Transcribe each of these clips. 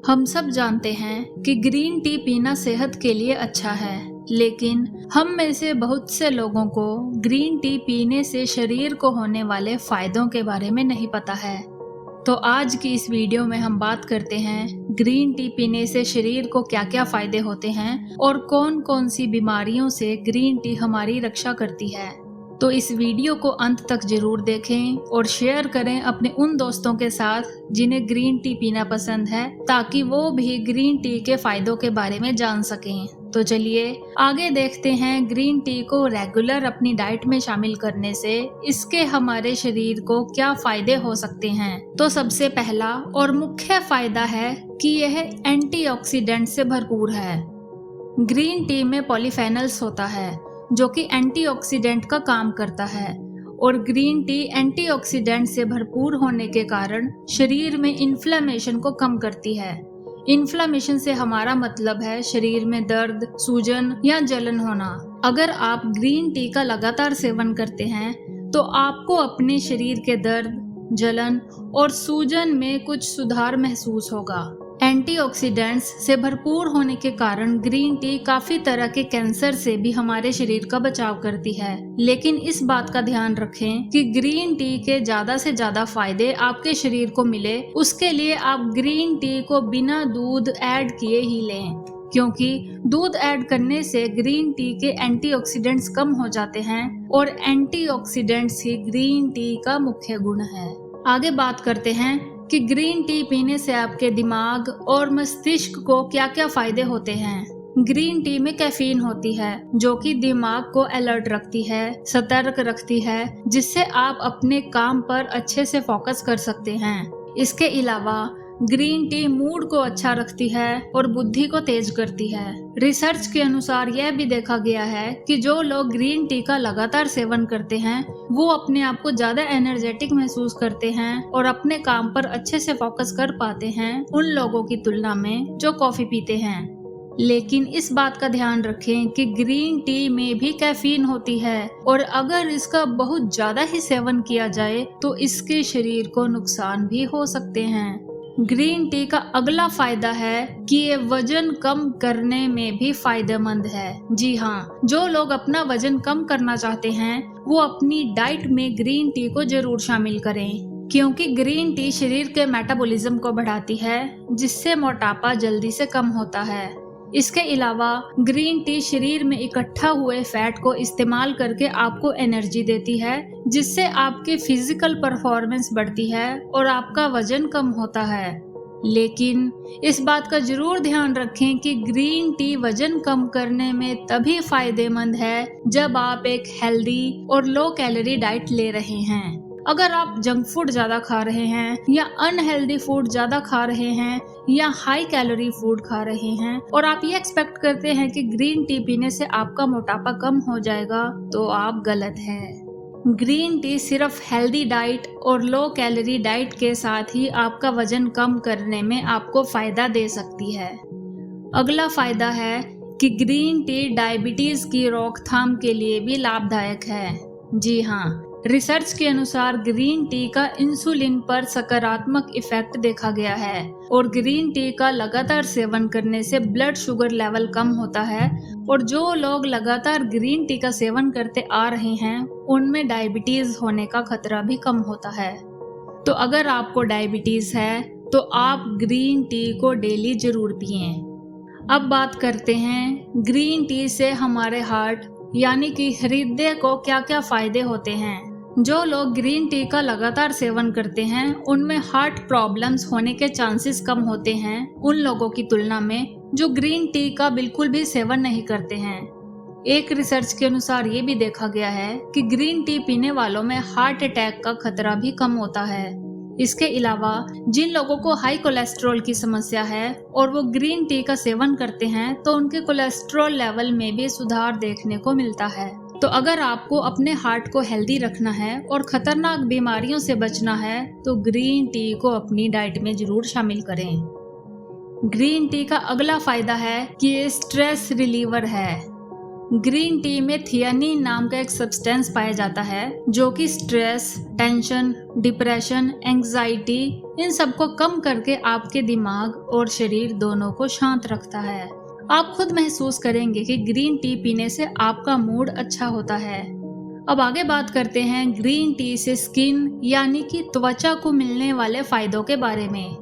हम सब जानते हैं कि ग्रीन टी पीना सेहत के लिए अच्छा है, लेकिन हम में से बहुत से लोगों को ग्रीन टी पीने से शरीर को होने वाले फायदों के बारे में नहीं पता है। तो आज की इस वीडियो में हम बात करते हैं ग्रीन टी पीने से शरीर को क्या क्या फायदे होते हैं और कौन कौन सी बीमारियों से ग्रीन टी हमारी रक्षा करती है। तो इस वीडियो को अंत तक जरूर देखें और शेयर करें अपने उन दोस्तों के साथ जिन्हें ग्रीन टी पीना पसंद है, ताकि वो भी ग्रीन टी के फायदों के बारे में जान सकें। तो चलिए आगे देखते हैं ग्रीन टी को रेगुलर अपनी डाइट में शामिल करने से इसके हमारे शरीर को क्या फायदे हो सकते हैं। तो सबसे पहला और मुख्य फायदा है कि यह एंटीऑक्सीडेंट से भरपूर है। ग्रीन टी में पॉलीफेनल्स होता है जो कि एंटीऑक्सीडेंट का काम करता है, और ग्रीन टी एंटीऑक्सीडेंट से भरपूर होने के कारण शरीर में इन्फ्लेमेशन को कम करती है। इन्फ्लेमेशन से हमारा मतलब है शरीर में दर्द, सूजन या जलन होना। अगर आप ग्रीन टी का लगातार सेवन करते हैं तो आपको अपने शरीर के दर्द, जलन और सूजन में कुछ सुधार महसूस होगा। एंटीऑक्सीडेंट्स से भरपूर होने के कारण ग्रीन टी काफी तरह के कैंसर से भी हमारे शरीर का बचाव करती है। लेकिन इस बात का ध्यान रखें कि ग्रीन टी के ज्यादा से ज्यादा फायदे आपके शरीर को मिले, उसके लिए आप ग्रीन टी को बिना दूध ऐड किए ही लें, क्योंकि दूध ऐड करने से ग्रीन टी के एंटीऑक्सीडेंट्स कम हो जाते हैं और एंटीऑक्सीडेंट्स ही ग्रीन टी का मुख्य गुण है। आगे बात करते हैं कि ग्रीन टी पीने से आपके दिमाग और मस्तिष्क को क्या क्या फायदे होते हैं। ग्रीन टी में कैफीन होती है जो कि दिमाग को अलर्ट रखती है, सतर्क रखती है, जिससे आप अपने काम पर अच्छे से फोकस कर सकते हैं। इसके अलावा ग्रीन टी मूड को अच्छा रखती है और बुद्धि को तेज करती है। रिसर्च के अनुसार यह भी देखा गया है कि जो लोग ग्रीन टी का लगातार सेवन करते हैं वो अपने आप को ज्यादा एनर्जेटिक महसूस करते हैं और अपने काम पर अच्छे से फोकस कर पाते हैं उन लोगों की तुलना में जो कॉफी पीते हैं। लेकिन इस बात का ध्यान रखें कि ग्रीन टी में भी कैफीन होती है, और अगर इसका बहुत ज्यादा ही सेवन किया जाए तो इसके शरीर को नुकसान भी हो सकते हैं। ग्रीन टी का अगला फायदा है कि ये वजन कम करने में भी फायदेमंद है। जी हाँ, जो लोग अपना वजन कम करना चाहते हैं वो अपनी डाइट में ग्रीन टी को जरूर शामिल करें, क्योंकि ग्रीन टी शरीर के मेटाबॉलिज्म को बढ़ाती है, जिससे मोटापा जल्दी से कम होता है। इसके अलावा ग्रीन टी शरीर में इकट्ठा हुए फैट को इस्तेमाल करके आपको एनर्जी देती है, जिससे आपकी फिजिकल परफॉर्मेंस बढ़ती है और आपका वजन कम होता है। लेकिन इस बात का जरूर ध्यान रखें कि ग्रीन टी वजन कम करने में तभी फायदेमंद है जब आप एक हेल्दी और लो कैलोरी डाइट ले रहे हैं। अगर आप जंक फूड ज्यादा खा रहे हैं या अनहेल्दी फूड ज्यादा खा रहे हैं या हाई कैलोरी फूड खा रहे हैं और आप ये एक्सपेक्ट करते हैं कि ग्रीन टी पीने से आपका मोटापा कम हो जाएगा, तो आप गलत हैं। ग्रीन टी सिर्फ हेल्दी डाइट और लो कैलोरी डाइट के साथ ही आपका वजन कम करने में आपको फायदा दे सकती है। अगला फायदा है कि ग्रीन टी डायबिटीज की रोकथाम के लिए भी लाभदायक है। जी हाँ, रिसर्च के अनुसार ग्रीन टी का इंसुलिन पर सकारात्मक इफेक्ट देखा गया है, और ग्रीन टी का लगातार सेवन करने से ब्लड शुगर लेवल कम होता है, और जो लोग लगातार ग्रीन टी का सेवन करते आ रहे हैं उनमें डायबिटीज होने का खतरा भी कम होता है। तो अगर आपको डायबिटीज है तो आप ग्रीन टी को डेली जरूर पिएं। अब बात करते हैं ग्रीन टी से हमारे हार्ट यानी कि हृदय को क्या क्या फायदे होते हैं। जो लोग ग्रीन टी का लगातार सेवन करते हैं उनमें हार्ट प्रॉब्लम्स होने के चांसेस कम होते हैं उन लोगों की तुलना में जो ग्रीन टी का बिल्कुल भी सेवन नहीं करते हैं। एक रिसर्च के अनुसार ये भी देखा गया है कि ग्रीन टी पीने वालों में हार्ट अटैक का खतरा भी कम होता है। इसके अलावा जिन लोगों को हाई कोलेस्ट्रॉल की समस्या है और वो ग्रीन टी का सेवन करते हैं तो उनके कोलेस्ट्रॉल लेवल में भी सुधार देखने को मिलता है। तो अगर आपको अपने हार्ट को हेल्दी रखना है और खतरनाक बीमारियों से बचना है तो ग्रीन टी को अपनी डाइट में जरूर शामिल करें। ग्रीन टी का अगला फायदा है कि ये स्ट्रेस रिलीवर है। ग्रीन टी में थियानिन नाम का एक सब्सटेंस पाया जाता है जो कि स्ट्रेस, टेंशन, डिप्रेशन, एंजाइटी इन सबको कम करके आपके दिमाग और शरीर दोनों को शांत रखता है। आप खुद महसूस करेंगे कि ग्रीन टी पीने से आपका मूड अच्छा होता है। अब आगे बात करते हैं ग्रीन टी से स्किन यानी कि त्वचा को मिलने वाले फायदों के बारे में।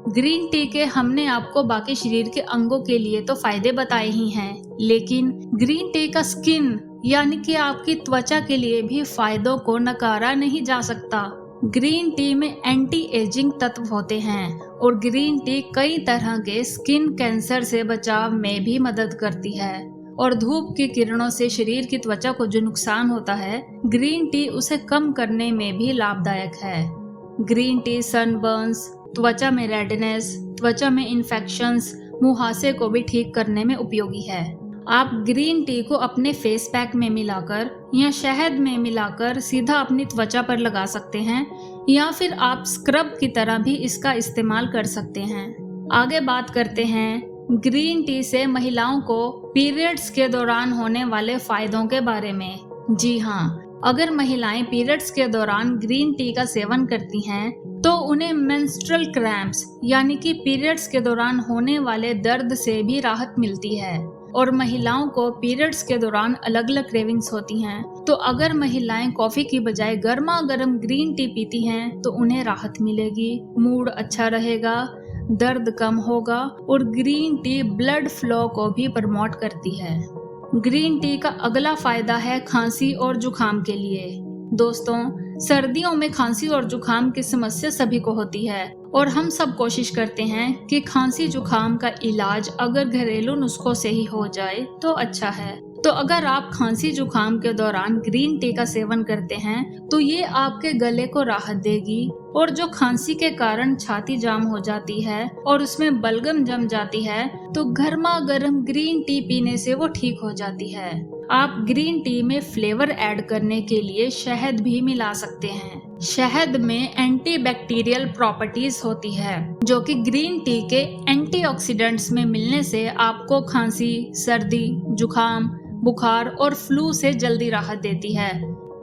ग्रीन टी के हमने आपको बाकी शरीर के अंगों के लिए तो फायदे बताए ही हैं, लेकिन ग्रीन टी का स्किन यानी कि आपकी त्वचा के लिए भी फायदों को नकारा नहीं जा सकता। ग्रीन टी में एंटी एजिंग तत्व होते हैं और ग्रीन टी कई तरह के स्किन कैंसर से बचाव में भी मदद करती है और धूप की किरणों से शरीर की त्वचा को जो नुकसान होता है, ग्रीन टी उसे कम करने में भी लाभदायक है। ग्रीन टी सनबर्न्स, त्वचा में रेडनेस, त्वचा में इन्फेक्शंस, मुहासे को भी ठीक करने में उपयोगी है। आप ग्रीन टी को अपने फेस पैक में मिलाकर या शहद में मिलाकर सीधा अपनी त्वचा पर लगा सकते हैं या फिर आप स्क्रब की तरह भी इसका इस्तेमाल कर सकते हैं। आगे बात करते हैं ग्रीन टी से महिलाओं को पीरियड्स के दौरान होने वाले फायदों के बारे में। जी हाँ, अगर महिलाएं पीरियड्स के दौरान ग्रीन टी का सेवन करती हैं तो उन्हें मेंस्ट्रुअल क्रैम्प्स यानी कि पीरियड्स के दौरान होने वाले दर्द से भी राहत मिलती है। और महिलाओं को पीरियड्स के दौरान अलग अलग क्रेविंग्स होती हैं, तो अगर महिलाएं कॉफी की बजाय गर्मा गर्म ग्रीन टी पीती हैं तो उन्हें राहत मिलेगी, मूड अच्छा रहेगा, दर्द कम होगा और ग्रीन टी ब्लड फ्लो को भी प्रमोट करती है। ग्रीन टी का अगला फायदा है खांसी और जुकाम के लिए। दोस्तों, सर्दियों में खांसी और जुकाम की समस्या सभी को होती है और हम सब कोशिश करते हैं कि खांसी जुकाम का इलाज अगर घरेलू नुस्खों से ही हो जाए तो अच्छा है। तो अगर आप खांसी जुकाम के दौरान ग्रीन टी का सेवन करते हैं तो ये आपके गले को राहत देगी और जो खांसी के कारण छाती जाम हो जाती है और उसमें बलगम जम जाती है तो गर्मा गर्म ग्रीन टी पीने से वो ठीक हो जाती है। आप ग्रीन टी में फ्लेवर ऐड करने के लिए शहद भी मिला सकते हैं। शहद में एंटीबैक्टीरियल प्रॉपर्टीज होती है जो कि ग्रीन टी के एंटीऑक्सीडेंट्स में मिलने से आपको खांसी, सर्दी, जुकाम, बुखार और फ्लू से जल्दी राहत देती है।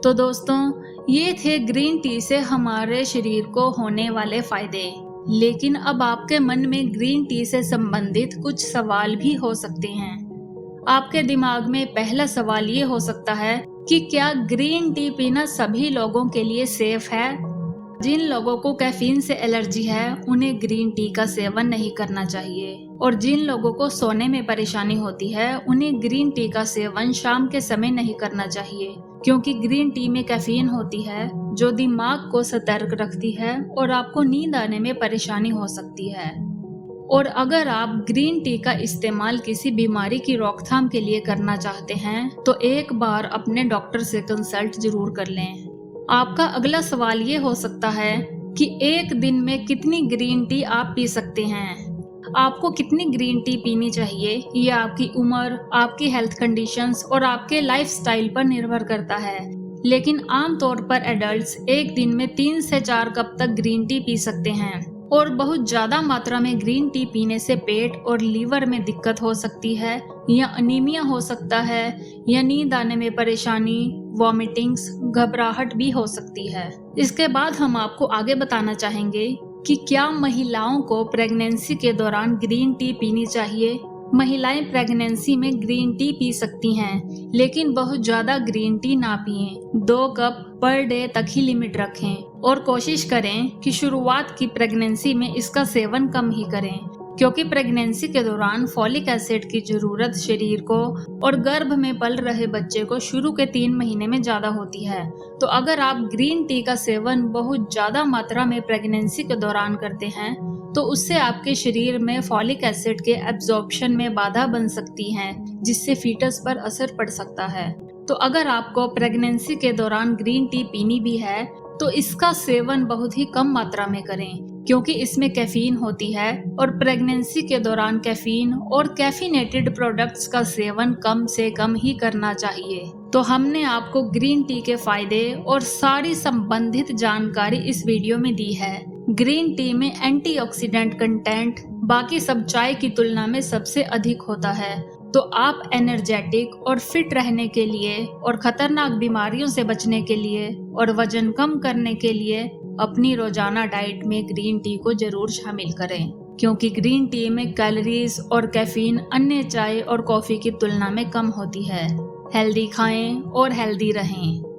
तो दोस्तों, ये थे ग्रीन टी से हमारे शरीर को होने वाले फायदे। लेकिन अब आपके मन में ग्रीन टी से संबंधित कुछ सवाल भी हो सकते हैं। आपके दिमाग में पहला सवाल ये हो सकता है कि क्या ग्रीन टी पीना सभी लोगों के लिए सेफ है? जिन लोगों को कैफीन से एलर्जी है उन्हें ग्रीन टी का सेवन नहीं करना चाहिए और जिन लोगों को सोने में परेशानी होती है उन्हें ग्रीन टी का सेवन शाम के समय नहीं करना चाहिए, क्योंकि ग्रीन टी में कैफीन होती है जो दिमाग को सतर्क रखती है और आपको नींद आने में परेशानी हो सकती है। और अगर आप ग्रीन टी का इस्तेमाल किसी बीमारी की रोकथाम के लिए करना चाहते हैं तो एक बार अपने डॉक्टर से कंसल्ट जरूर कर लें। आपका अगला सवाल ये हो सकता है कि एक दिन में कितनी ग्रीन टी आप पी सकते हैं। आपको कितनी ग्रीन टी पीनी चाहिए ये आपकी उम्र, आपकी हेल्थ कंडीशंस और आपके लाइफस्टाइल पर निर्भर करता है। लेकिन आमतौर पर एडल्ट्स एक दिन में 3 से 4 कप तक ग्रीन टी पी सकते हैं और बहुत ज्यादा मात्रा में ग्रीन टी पीने से पेट और लीवर में दिक्कत हो सकती है या अनीमिया हो सकता है या नींद आने में परेशानी, वॉमिटिंग्स, घबराहट भी हो सकती है। इसके बाद हम आपको आगे बताना चाहेंगे कि क्या महिलाओं को प्रेगनेंसी के दौरान ग्रीन टी पीनी चाहिए। महिलाएं प्रेगनेंसी में ग्रीन टी पी सकती हैं, लेकिन बहुत ज्यादा ग्रीन टी ना पिएं। 2 कप पर डे तक ही लिमिट रखें और कोशिश करें कि शुरुआत की प्रेगनेंसी में इसका सेवन कम ही करें, क्योंकि प्रेगनेंसी के दौरान फॉलिक एसिड की जरूरत शरीर को और गर्भ में पल रहे बच्चे को शुरू के 3 महीने में ज्यादा होती है। तो अगर आप ग्रीन टी का सेवन बहुत ज्यादा मात्रा में प्रेगनेंसी के दौरान करते हैं तो उससे आपके शरीर में फॉलिक एसिड के एब्जॉर्प्शन में बाधा बन सकती है, जिससे फीटस पर असर पड़ सकता है। तो अगर आपको प्रेगनेंसी के दौरान ग्रीन टी पीनी भी है तो इसका सेवन बहुत ही कम मात्रा में करें, क्योंकि इसमें कैफीन होती है और प्रेगनेंसी के दौरान कैफीन और कैफीनेटेड प्रोडक्ट्स का सेवन कम से कम ही करना चाहिए। तो हमने आपको ग्रीन टी के फायदे और सारी संबंधित जानकारी इस वीडियो में दी है। ग्रीन टी में एंटीऑक्सीडेंट कंटेंट बाकी सब चाय की तुलना में सबसे अधिक होता है तो आप एनर्जेटिक और फिट रहने के लिए और खतरनाक बीमारियों से बचने के लिए और वजन कम करने के लिए अपनी रोजाना डाइट में ग्रीन टी को जरूर शामिल करें, क्योंकि ग्रीन टी में कैलोरीज और कैफीन अन्य चाय और कॉफी की तुलना में कम होती है। हेल्दी खाएं और हेल्दी रहें।